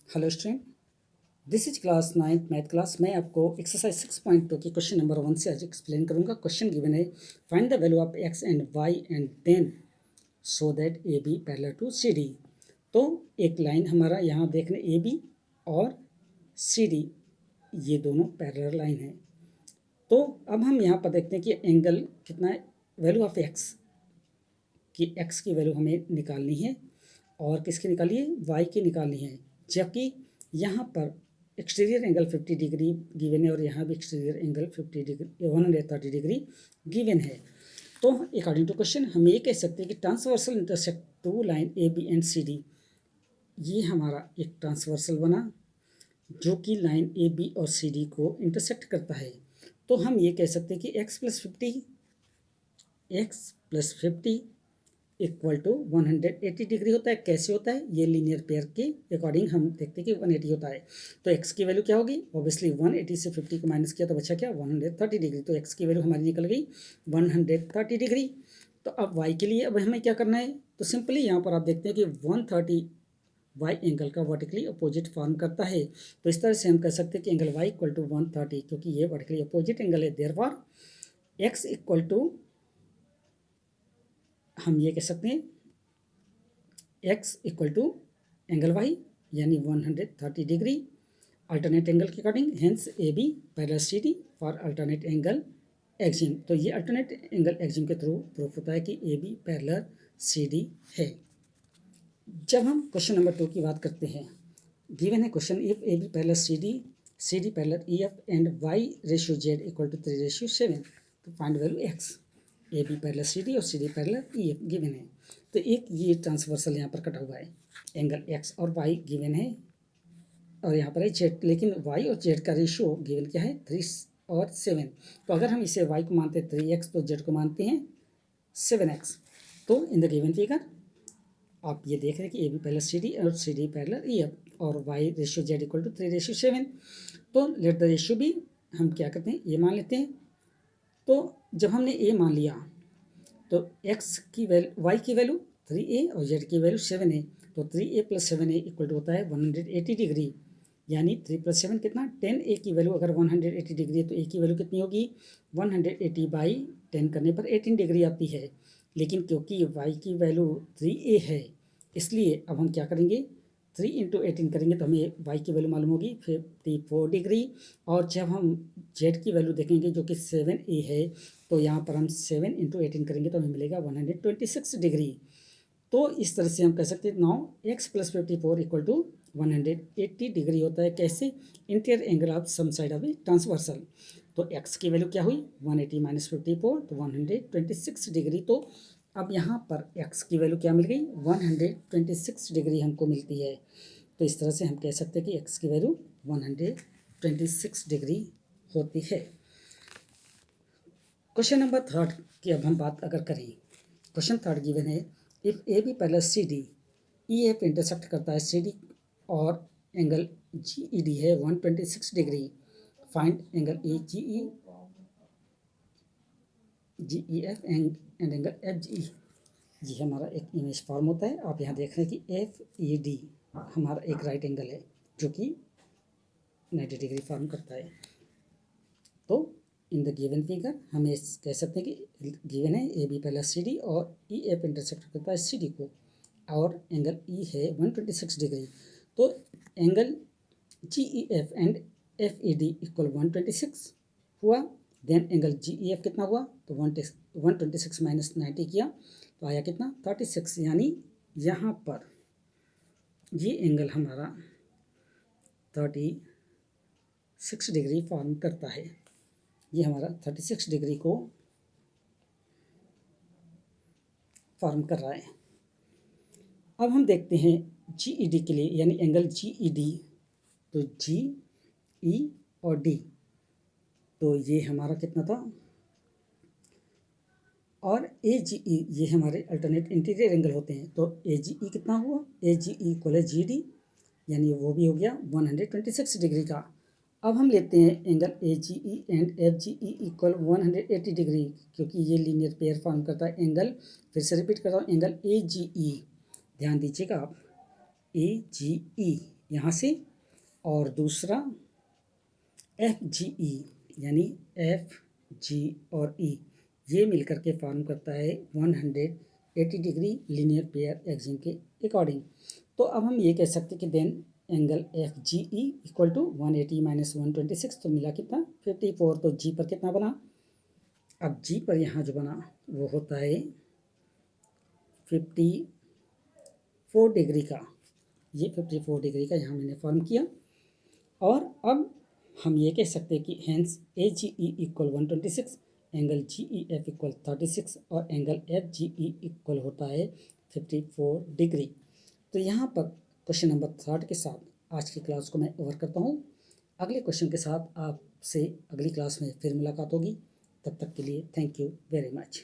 Hello student, this is class 9th math class. मैं आपको exercise 6.2 की क्वेश्चन नंबर 1 से आज एक्सप्लेन करूंगा। क्वेश्चन गिवन है, find the value of x and y and then so that A B parallel to C D. तो एक line हमारा यहाँ देख रहे ए बी और सी डी, ये दोनों पैरेलल लाइन है। तो अब हम यहाँ पर देखते हैं कि एंगल कितना है, वैल्यू ऑफ एक्स कि एक्स की वैल्यू हमें निकालनी है और किसकी निकालनी है, वाई की निकालनी है। जबकि यहाँ पर एक्सटीरियर एंगल 50 डिग्री गिवन है और यहाँ भी exterior angle 50 degree 130 degree given है। तो अकॉर्डिंग टू क्वेश्चन हम ये कह सकते हैं कि transversal intersect two line A B and C D. ये हमारा एक ट्रांसवर्सल बना जो कि लाइन ए बी और सी डी को इंटरसेक्ट करता है। तो हम ये कह सकते हैं कि x plus fifty equal to 180 degree होता है। कैसे होता है, ये लीनियर पेयर के अकॉर्डिंग हम देखते हैं कि 180 होता है। तो x की वैल्यू क्या होगी, ऑब्वियसली 180 से 50 को माइनस किया तो बचा क्या, 130 डिग्री। तो x की वैल्यू हमारी निकल गई 130 डिग्री। तो अब y के लिए अब हमें क्या करना है, तो सिंपली यहाँ पर आप देखते हैं कि 130 y एंगल का वर्टिकली अपोजिट फॉर्म करता है। तो इस तरह से हम कह सकते हैं कि एंगल y इक्वल टू 130, क्योंकि ये वर्टिकली अपोजिट एंगल है। देयरफॉर x इक्वल टू, हम ये कह सकते हैं x equal to angle y यानी 130 डिग्री अल्टरनेट एंगल के according, hence A B parallel C D for alternate angle axiom. तो ये अल्टरनेट एंगल एक्सिम के थ्रू प्रूफ होता है कि A B parallel C D है। जब हम क्वेश्चन नंबर 2 की बात करते हैं, गिवन है question, if A B parallel C D parallel E F and Y ratio Z equal to 3:7, तो find value X. A B parallel C D और C D parallel E F given है। तो एक ये transversal यहाँ पर कटा हुआ है, एंगल एक्स और वाई गिवन है और यहाँ पर है जेड, लेकिन वाई और जेड का रेशियो गिवन क्या है, 3 और 7। तो अगर हम इसे वाई को मानते हैं 3x तो जेड को मानते हैं 7x। तो इन द गिवन फिगर आप ये देख रहे हैं कि A B parallel C D और C D parallel E F और Y ratio Z equal to 3:7। तो लेट द रेशियो भी हम क्या करते हैं, ये मान लेते हैं। तो जब हमने ए मान लिया तो एक्स की वैल्यू, वाई की वैल्यू 3a और जेड की वैल्यू 7a, तो 3a plus 7a equal to होता है 180 डिग्री। यानी 3 प्लस 7 कितना, 10a की वैल्यू अगर 180 डिग्री है तो a की वैल्यू कितनी होगी, 180 बाई 10 करने पर 18 डिग्री आती है। लेकिन क्योंकि y की वैल्यू 3a है, इसलिए अब हम क्या करेंगे, 3 इंटू 18 करेंगे तो हमें y की वैल्यू मालूम होगी 54 डिग्री। और जब हम z की वैल्यू देखेंगे जो कि 7a है, तो यहाँ पर हम 7 इंटू 18 करेंगे तो हमें मिलेगा 126 डिग्री। तो इस तरह से हम कह सकते हैं now x plus 54 equal to 180 degree होता है। कैसे, interior angle of same side of a transversal. तो x की वैल्यू क्या हुई, 180 माइनस 54 तो 126 डिग्री। तो अब यहाँ पर x की वैल्यू क्या मिल गई, 126 डिग्री हमको मिलती है। तो इस तरह से हम कह सकते हैं कि x की वैल्यू 126 डिग्री होती है। क्वेश्चन नंबर 3 की अब हम बात अगर करें, क्वेश्चन 3 गिवन है, if A B parallel C D, E F intersect करता है सी डी और एंगल जी ई डी है 126 degree, find angle A G E F and angle F G E. ये हमारा एक इमेज फॉर्म होता है। आप यहाँ देख रहे हैं कि एफ ई डी हमारा एक राइट एंगल है जो कि 90 डिग्री फॉर्म करता है। तो इन द गिवन फिगर हम ये कह सकते हैं कि गिवन है A B parallel C D और ई एफ इंटरसेक्ट करता है सी डी को और एंगल ई है 126 डिग्री। तो angle G E F and F E D equal 126 हुआ। Then angle G E F कितना हुआ, तो 126 माइनस 90 किया तो आया कितना, 36। यानी यहाँ पर ये एंगल हमारा 36 डिग्री फॉर्म करता है। ये हमारा 36 डिग्री को फॉर्म कर रहा है। अब हम देखते हैं जी ई डी के लिए, यानी एंगल जी ई डी। तो जी ई और डी, तो ये हमारा कितना था, और ए जी ई ये हमारे अल्टरनेट इंटीरियर एंगल होते हैं। तो ए जी ई कितना हुआ, ए जी ई इक्वल है जी डी, यानी वो भी हो गया 126 डिग्री का। अब हम लेते हैं angle A G E and F G E equal 180 degree, क्योंकि ये लीनियर पेयर फॉर्म करता है एंगल। फिर से रिपीट करता हूँ, एंगल ए जी ई, ध्यान दीजिएगा आप, ए जी ई यहाँ से, और दूसरा एफ जी ई यानी एफ जी और ई ये मिलकर के फॉर्म करता है 180 डिग्री लीनियर पेयर एक्सिस के अकॉर्डिंग। तो अब हम ये कह सकते हैं कि then angle F G E equal to 180 minus 126, तो मिला कितना 54। तो जी पर कितना बना, अब जी पर यहाँ जो बना वो होता है 54 डिग्री का, ये 54 डिग्री का यहाँ मैंने फॉर्म किया। और अब हम ये कह सकते हैं कि hence A G E equal 126, angle G E F equal 36 और angle F G E equal होता है 54 डिग्री। तो यहाँ पर क्वेश्चन नंबर 3 के साथ आज की क्लास को मैं ओवर करता हूँ। अगले क्वेश्चन के साथ आपसे अगली क्लास में फिर मुलाकात होगी। तब तक के लिए थैंक यू वेरी मच।